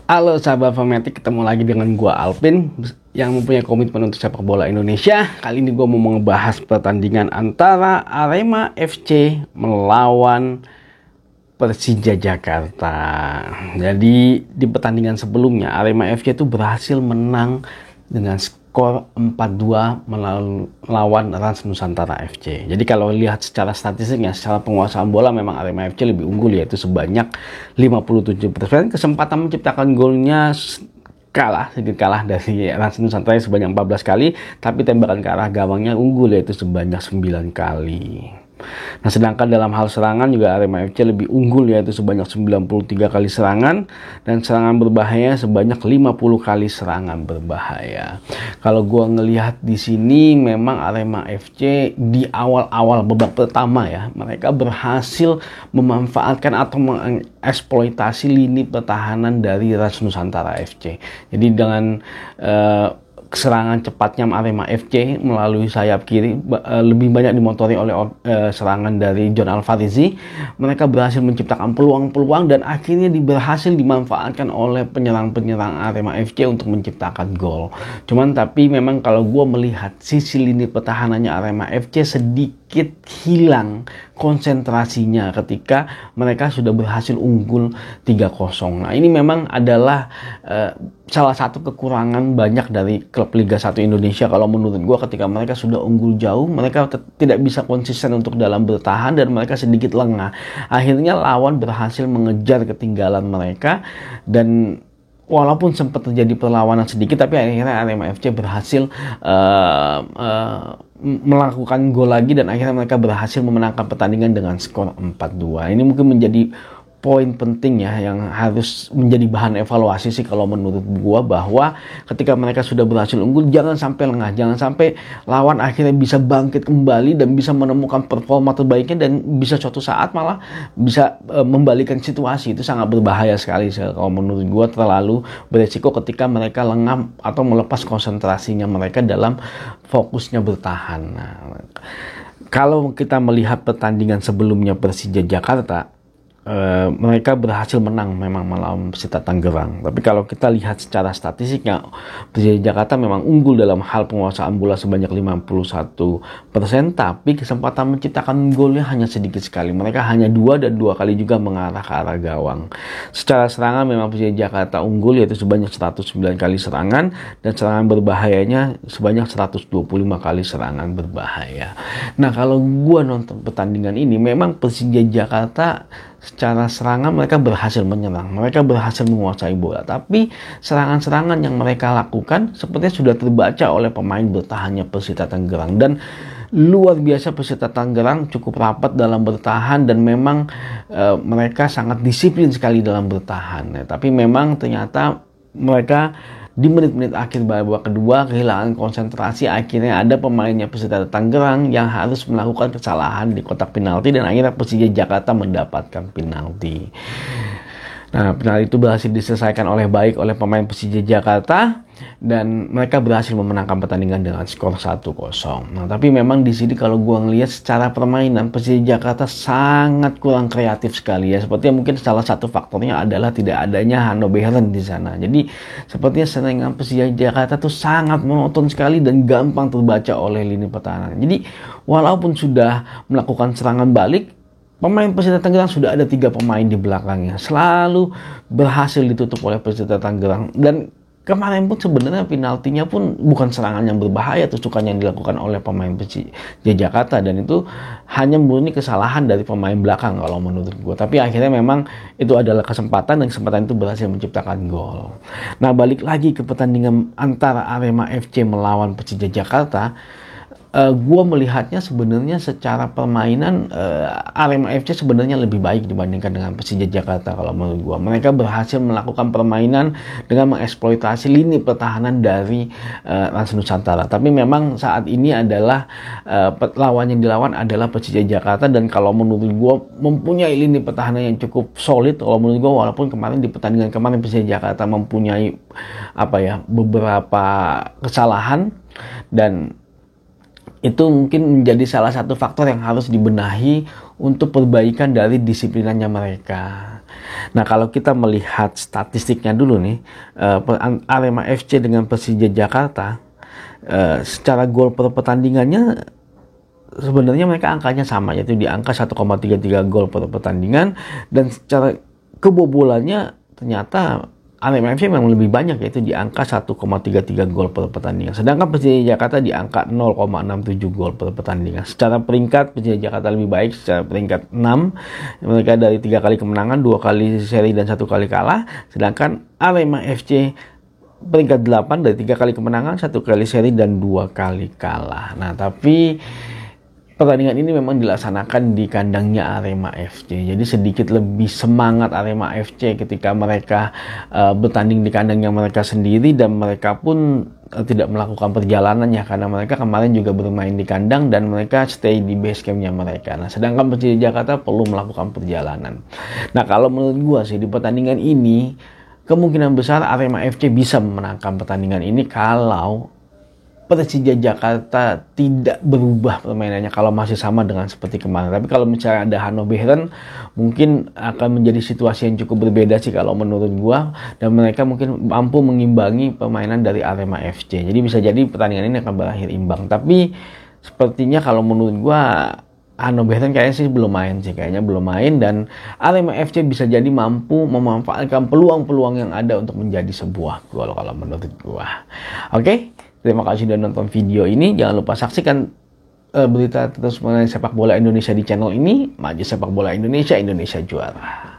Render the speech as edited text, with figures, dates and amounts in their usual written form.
Halo sahabat Fanatik, ketemu lagi dengan gua Alvin yang mempunyai komitmen untuk sepak bola Indonesia. Kali ini gua mau ngebahas pertandingan antara Arema FC melawan Persija Jakarta. Jadi di pertandingan sebelumnya Arema FC itu berhasil menang dengan skor 4-2 melawan Rans Nusantara FC. Jadi kalau lihat secara statistiknya, secara penguasaan bola memang Arema FC lebih unggul, yaitu sebanyak 57%. Kesempatan menciptakan golnya sedikit kalah dari Rans Nusantara sebanyak 14 kali, tapi tembakan ke arah gawangnya unggul yaitu sebanyak 9 kali. Nah, sedangkan dalam hal serangan juga Arema FC lebih unggul yaitu sebanyak 93 kali serangan dan serangan berbahaya sebanyak 50 kali serangan berbahaya. Kalau gua ngelihat di sini memang Arema FC di awal-awal babak pertama ya, mereka berhasil memanfaatkan atau mengeksploitasi lini pertahanan dari Rans Nusantara FC. Jadi dengan serangan cepatnya Arema FC melalui sayap kiri lebih banyak dimotori oleh serangan dari John Alvarizi. Mereka berhasil menciptakan peluang-peluang dan akhirnya berhasil dimanfaatkan oleh penyerang-penyerang Arema FC untuk menciptakan gol. Tapi memang kalau gue melihat sisi lini pertahanannya Arema FC sedikit hilang konsentrasinya ketika mereka sudah berhasil unggul 3-0. Nah, ini memang adalah salah satu kekurangan banyak dari klub Liga 1 Indonesia kalau menurut gue. Ketika mereka sudah unggul jauh, mereka tidak bisa konsisten untuk dalam bertahan dan mereka sedikit lengah. Akhirnya lawan berhasil mengejar ketinggalan mereka dan walaupun sempat terjadi perlawanan sedikit, tapi akhirnya Arema FC berhasil melakukan gol lagi dan akhirnya mereka berhasil memenangkan pertandingan dengan skor 4-2. Ini mungkin menjadi poin penting ya yang harus menjadi bahan evaluasi sih kalau menurut gua, bahwa ketika mereka sudah berhasil unggul jangan sampai lengah, jangan sampai lawan akhirnya bisa bangkit kembali dan bisa menemukan performa terbaiknya dan bisa suatu saat malah bisa membalikan situasi. Itu sangat berbahaya sekali kalau menurut gua, terlalu beresiko ketika mereka lengah atau melepas konsentrasinya mereka dalam fokusnya bertahan. Nah, kalau kita melihat pertandingan sebelumnya Persija Jakarta, mereka berhasil menang memang melawan Persita Tangerang. Tapi kalau kita lihat secara statistiknya, Persija Jakarta memang unggul dalam hal penguasaan bola sebanyak 51%, tapi kesempatan menciptakan golnya hanya sedikit sekali. Mereka hanya 2 dan 2 kali juga mengarah ke arah gawang. Secara serangan memang Persija Jakarta unggul yaitu sebanyak 109 kali serangan dan serangan berbahayanya sebanyak 125 kali serangan berbahaya. Nah, kalau gua nonton pertandingan ini memang Persija Jakarta secara serangan mereka berhasil menyerang, mereka berhasil menguasai bola, tapi serangan-serangan yang mereka lakukan sepertinya sudah terbaca oleh pemain bertahannya Persita Tangerang. Dan luar biasa, Persita Tangerang cukup rapat dalam bertahan dan memang mereka sangat disiplin sekali dalam bertahan. Tapi memang ternyata mereka di menit-menit akhir babak kedua kehilangan konsentrasi. Akhirnya ada pemainnya Persita Tangerang yang harus melakukan kesalahan di kotak penalti dan akhirnya Persija Jakarta mendapatkan penalti. Nah, penalti itu berhasil diselesaikan oleh baik oleh pemain Persija Jakarta dan mereka berhasil memenangkan pertandingan dengan skor 1-0. Nah, tapi memang di sini kalau gua ngelihat secara permainan Persija Jakarta sangat kurang kreatif sekali ya. Sepertinya mungkin salah satu faktornya adalah tidak adanya Hanno Behren di sana. Jadi sepertinya serangan Persija Jakarta tuh sangat monoton sekali dan gampang terbaca oleh lini pertahanan. Jadi walaupun sudah melakukan serangan balik, pemain Persita Tangerang sudah ada 3 pemain di belakangnya, selalu berhasil ditutup oleh Persita Tangerang. Dan kemarin pun sebenarnya penaltinya pun bukan serangan yang berbahaya, tusukan yang dilakukan oleh pemain Persija Jakarta, dan itu hanya murni kesalahan dari pemain belakang kalau menurut gue. Tapi akhirnya memang itu adalah kesempatan dan kesempatan itu berhasil menciptakan gol. Nah, balik lagi ke pertandingan antara Arema FC melawan Persija Jakarta, gue melihatnya sebenarnya secara permainan Arema FC sebenarnya lebih baik dibandingkan dengan Persija Jakarta kalau menurut gue. Mereka berhasil melakukan permainan dengan mengeksploitasi lini pertahanan dari Rans Nusantara. Tapi memang saat ini adalah lawan yang dilawan adalah Persija Jakarta, dan kalau menurut gue mempunyai lini pertahanan yang cukup solid. Kalau menurut gue, walaupun kemarin di pertandingan kemarin Persija Jakarta mempunyai beberapa kesalahan, dan itu mungkin menjadi salah satu faktor yang harus dibenahi untuk perbaikan dari disiplinannya mereka. Nah, kalau kita melihat statistiknya dulu nih, Arema FC dengan Persija Jakarta, secara gol per pertandingannya sebenarnya mereka angkanya sama, yaitu di angka 1,33 gol per pertandingan, dan secara kebobolannya ternyata Arema FC memang lebih banyak, yaitu di angka 1,33 gol per pertandingan. Sedangkan Persija Jakarta di angka 0,67 gol per pertandingan. Secara peringkat Persija Jakarta lebih baik, secara peringkat 6. Mereka dari 3 kali kemenangan, 2 kali seri dan 1 kali kalah. Sedangkan Arema FC peringkat 8 dari 3 kali kemenangan, 1 kali seri dan 2 kali kalah. Nah, tapi pertandingan ini memang dilaksanakan di kandangnya Arema FC. Jadi sedikit lebih semangat Arema FC ketika mereka bertanding di kandangnya mereka sendiri, dan mereka pun tidak melakukan perjalanannya karena mereka kemarin juga bermain di kandang dan mereka stay di base campnya mereka. Nah, sedangkan Persija Jakarta perlu melakukan perjalanan. Nah, kalau menurut gua sih di pertandingan ini kemungkinan besar Arema FC bisa memenangkan pertandingan ini kalau Persija Jakarta tidak berubah permainannya kalau masih sama dengan seperti kemarin. Tapi kalau misalnya ada Hanno Behren, mungkin akan menjadi situasi yang cukup berbeda sih kalau menurut gua, dan mereka mungkin mampu mengimbangi permainan dari Arema FC. Jadi bisa jadi pertandingan ini akan berakhir imbang. Tapi sepertinya kalau menurut gua Hanno Behren kayaknya sih belum main dan Arema FC bisa jadi mampu memanfaatkan peluang-peluang yang ada untuk menjadi sebuah gol kalau menurut gua. Oke? Terima kasih sudah nonton video ini. Jangan lupa saksikan berita terus mengenai sepak bola Indonesia di channel ini. Maju sepak bola Indonesia, Indonesia juara.